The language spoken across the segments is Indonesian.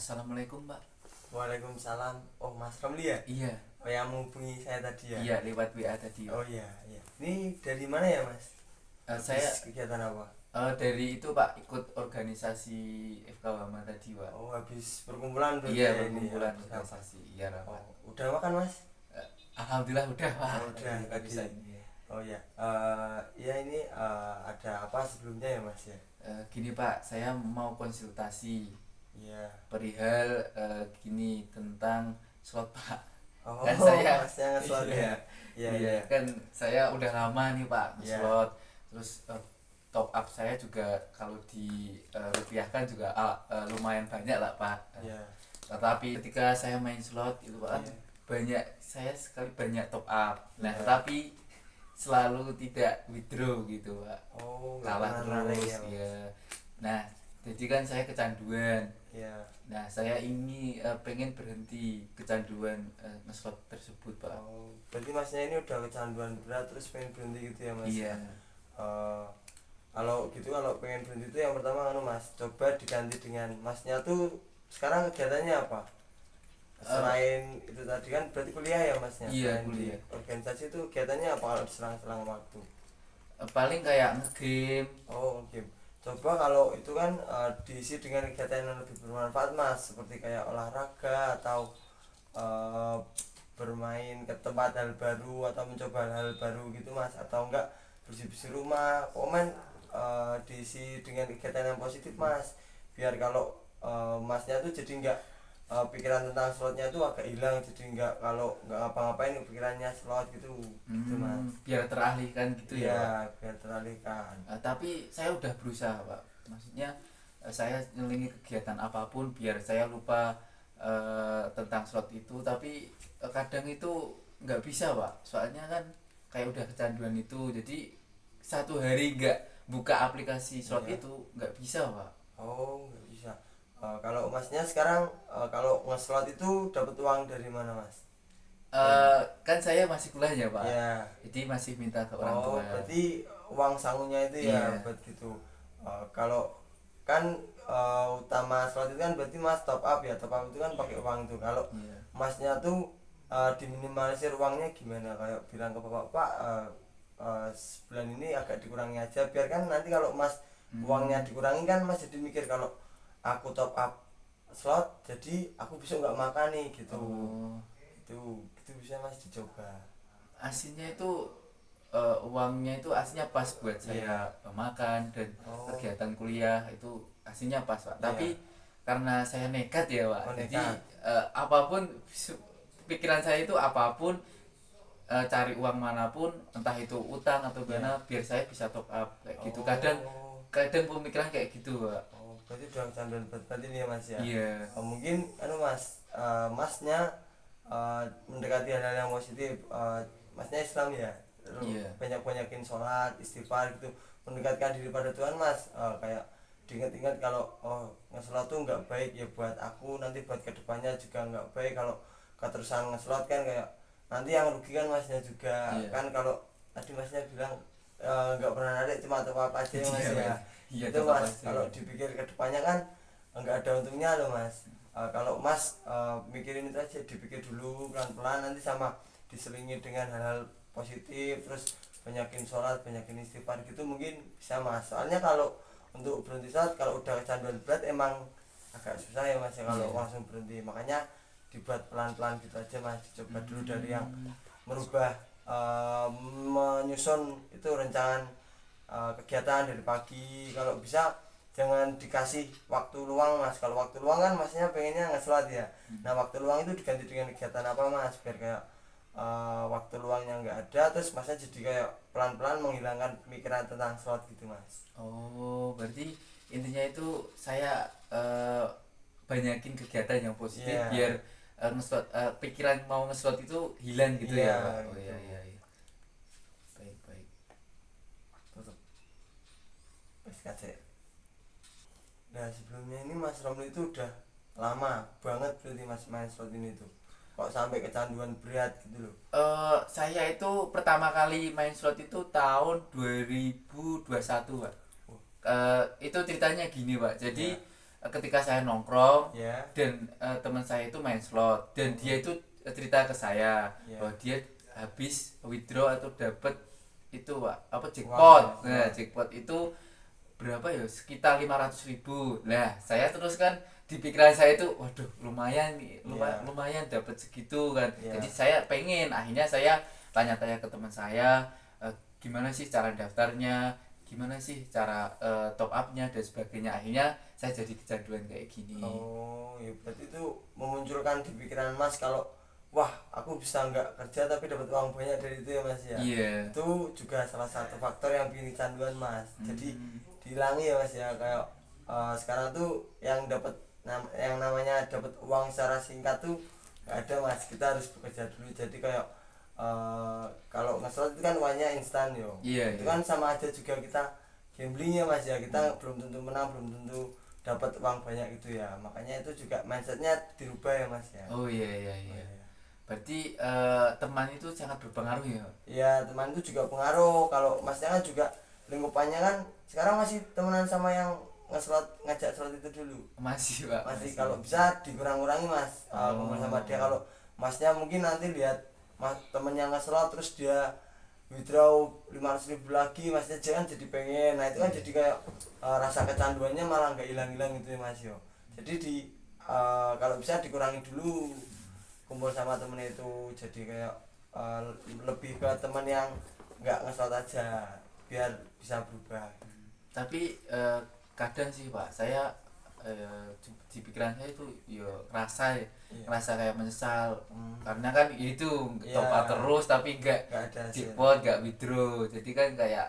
Assalamualaikum, Mbak. Waalaikumsalam. Oh, Mas Romli ya? Iya, Oh, yang menghubungi saya tadi ya? iya lewat WA tadi. Oh iya, iya. Ini dari mana ya, Mas? Saya Habis kegiatan apa? dari itu Pak ikut organisasi FK Wama tadi, Pak. Oh, habis perkumpulan berarti Iya, ya ini ya? perkumpulan Habis rapat. organisasi. Iya, rapat. Oh, udah makan, Mas? Alhamdulillah udah, Pak. Oh, udah Tadi tadi. saya. Oh ya, ya ini ada apa sebelumnya ya, Mas ya? Gini, Pak, saya mau konsultasi Iya. perihal gini tentang slot, Pak. Oh, Kan saya Masnya ngeslot iya, ya? Iya, iya, iya. kan saya udah lama nih, Pak, Iya. nge-slot. Terus top up saya juga kalau di rupiahkan juga lumayan banyak lah, Pak. Iya. Tetapi ketika saya main slot itu Pak, Iya. banyak saya sekali banyak top up. Nah, Iya. tetapi selalu tidak withdraw gitu, Pak. Oh, nggak Kalah pernah narik terus ya, Mas? ya. Nah, jadi kan saya kecanduan. Iya. Nah, saya ini pengen berhenti kecanduan nge-slot tersebut, Pak. Oh, berarti Masnya ini udah kecanduan berat terus pengen berhenti gitu ya, Mas? Iya. Eh, kalau gitu kalau pengen berhenti itu yang pertama Mas coba diganti dengan Masnya tuh sekarang kegiatannya apa selain itu tadi kan berarti kuliah ya Masnya? Iya, Selain kuliah. di organisasi itu kegiatannya apa kalau diselang-selang waktu? Paling kayak nge-game. Oh, oke. Coba kalau itu kan diisi dengan kegiatan yang lebih bermanfaat Mas, seperti kayak olahraga atau eh, bermain ke tempat hal baru atau mencoba hal baru gitu Mas, atau enggak bersih-bersih rumah. Komen diisi dengan kegiatan yang positif Mas, biar kalau Masnya tuh jadi enggak pikiran tentang slotnya tuh agak hilang, jadi enggak kalau enggak ngapa-ngapain pikirannya slot gitu gitu Mas. Biar teralihkan gitu ya, Pak. Iya, biar teralihkan. Tapi saya udah berusaha, Pak. Maksudnya saya nyelingi kegiatan apapun biar saya lupa tentang slot itu, tapi kadang itu nggak bisa, Pak. Soalnya kan kayak udah kecanduan itu, jadi satu hari nggak buka aplikasi slot Iya. itu nggak bisa, Pak. Oh, nggak bisa. Kalau Masnya sekarang kalau ngeslot itu dapat uang dari mana Mas? Kan saya masih kuliah ya, Pak. Iya. Jadi masih minta ke orang Oh, tua. berarti uang sangunya itu ya Iya. buat gitu. Kalau kan utama slot itu kan berarti Mas top up ya. Top up itu kan pakai uang itu. Kalau Iya. Masnya tuh diminimalisir uangnya gimana? Kayak bilang ke bapak, Pak, sebulan ini agak dikurangi aja. Biar kan nanti kalau Mas uangnya dikurangi kan Mas jadi mikir kalau aku top up slot jadi aku besok nggak makan nih gitu. Oh, Itu bisa Mas dicoba. aslinya itu uangnya itu aslinya pas buat saya makan dan Oh. kegiatan kuliah itu aslinya pas, Pak. Iya. Tapi karena saya nekat ya, Pak. Oh, Jadi nekat. apapun pikiran saya itu apapun, cari uang manapun, entah itu utang atau mana, biar saya bisa top up kayak gitu. Oh. Kadang pemikiran kayak gitu, Pak. Oh, berarti udah kecanduan berat berarti nih ya Mas ya. Iya. Mungkin Mas, Masnya mendekati hal-hal yang positif. Masnya Islam ya. Iya. Banyak-banyakin sholat, istighfar gitu. Mendekatkan diri pada Tuhan Mas. Kayak diingat-ingat kalau ngeslot tuh nggak baik ya buat aku, nanti buat kedepannya juga nggak baik kalau keterusan ngeslot kan kayak nanti yang rugi kan Masnya juga. Iya. Kan kalau tadi Masnya bilang nggak pernah narik cuma top-up aja ya Mas Iya, ya. iya, Itu top up Mas aja. kalau dipikir kedepannya kan nggak ada untungnya loh Mas. Kalau Mas mikirin itu aja, dipikir dulu pelan-pelan, nanti sama diselingi dengan hal-hal positif, terus banyakin sholat, banyakin istighfar gitu mungkin bisa Mas. Soalnya kalau untuk berhenti sholat kalau udah kecanduan berat emang agak susah ya Mas ya kalau Iya. langsung berhenti. Makanya dibuat pelan-pelan gitu aja Mas, dicoba dulu dari yang merubah, menyusun itu rencana kegiatan dari pagi. Kalau bisa jangan dikasih waktu luang Mas. Kalau waktu luang kan Masnya pengennya nge-slot ya. Nah, waktu luang itu diganti dengan kegiatan apa Mas, biar kayak waktu luangnya nggak ada, terus Masnya jadi kayak pelan-pelan menghilangkan pemikiran tentang slot gitu Mas. Oh, berarti intinya itu saya banyakin kegiatan yang positif Iya. biar nge-slot, pikiran mau nge-slot itu hilang gitu Iya, ya, Pak. Oh, gitu. iya, iya, iya. Baik, baik. Tutup PSKC. Nah, sebelumnya ini Mas Romli itu udah lama banget berarti Mas main slot ini tuh, kok sampai kecanduan berat gitu loh. Saya itu pertama kali main slot itu tahun 2021, Pak. Oh. Itu ceritanya gini, Pak. Jadi Iya. ketika saya nongkrong ya dan teman saya itu main slot dan dia itu cerita ke saya ya bahwa dia habis withdraw atau dapat itu Pak, apa jackpot. Wah, Nah, ya. jackpot itu berapa ya? Sekitar 500.000. Lah, saya terus kan di pikiran saya itu waduh lumayan nih, Iya. lumayan dapat segitu kan. Iya. Jadi saya pengen, akhirnya saya tanya-tanya ke teman saya gimana sih cara daftarnya, gimana sih cara top upnya dan sebagainya. Akhirnya saya jadi kecanduan kayak gini. Oh, ya berarti itu memunculkan di pikiran Mas kalau wah, aku bisa nggak kerja tapi dapat uang banyak dari itu ya Mas ya. Iya. Itu juga salah satu faktor yang bikin kecanduan Mas. Jadi Hmm. dihilangi ya Mas ya kayak sekarang tuh yang yang namanya dapat uang secara singkat tuh nggak ada Mas. Kita harus bekerja dulu. Jadi kayak kalau ngeslot itu kan uangnya instan yo. Iya, Itu iya. kan sama aja juga kita gambling ya Mas ya. Kita belum tentu menang, belum tentu dapat uang banyak gitu ya. Makanya itu juga mindsetnya dirubah ya Mas ya. Oh iya iya iya. Berarti teman itu sangat berpengaruh ya. Ya teman itu juga pengaruh. Kalau Masnya kan juga lingkupannya kan sekarang masih temenan sama yang ngajak slot itu dulu. Masih Pak. Masih kalau bisa dikurang-kurangi Mas. Kumpul sama dia. Kalau Masnya mungkin nanti lihat Mas temennya ngeslot terus dia withdraw 500.000 lagi, Masnya jangan jadi pengen. Nah itu kan jadi kayak rasa kecanduannya malah nggak hilang-hilang gitu ya Mas yo. Jadi kalau bisa dikurangi dulu kumpul sama temen itu, jadi kayak lebih ke temen yang nggak ngeslot aja biar bisa berubah. Tapi kadang sih Pak, saya di pikiran saya itu yo Iya. ngerasa kayak menyesal karena kan itu Iya. top up terus tapi Nggak ada hasil. jackpot nggak withdraw, jadi kan kayak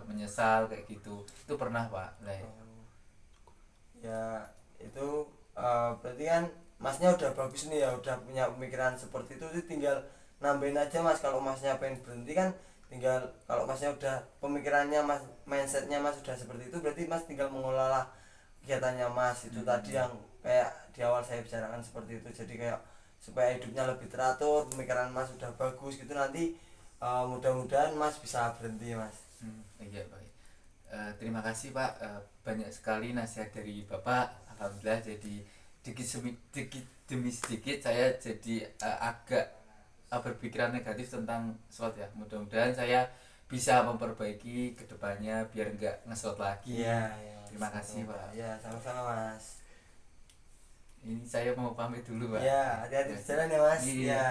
menyesal kayak gitu. Itu pernah Pak. Nah, Ya itu berarti kan Masnya udah bagus nih ya, udah punya pemikiran seperti itu, tinggal nambahin aja Mas. Kalau Masnya pengen berhenti kan tinggal, kalau Masnya udah pemikirannya Mas, mindsetnya Mas sudah seperti itu, berarti Mas tinggal mengelola kegiatannya Mas itu tadi yang kayak di awal saya bicarakan seperti itu. Jadi kayak supaya hidupnya lebih teratur, pemikiran Mas sudah bagus gitu, nanti mudah-mudahan Mas bisa berhenti Mas. iya Pak. Terima kasih Pak. Banyak sekali nasihat dari Bapak. Alhamdulillah jadi sedikit demi sedikit saya jadi agak berpikiran negatif tentang slot ya. Mudah-mudahan saya bisa memperbaiki kedepannya biar nggak ngeslot lagi. Iya, iya. Terima kasih Pak. Ya, sama-sama Mas. Ini saya mau pamit dulu Pak. Ya, hati-hati di jalan ya Mas. Iya. Ya.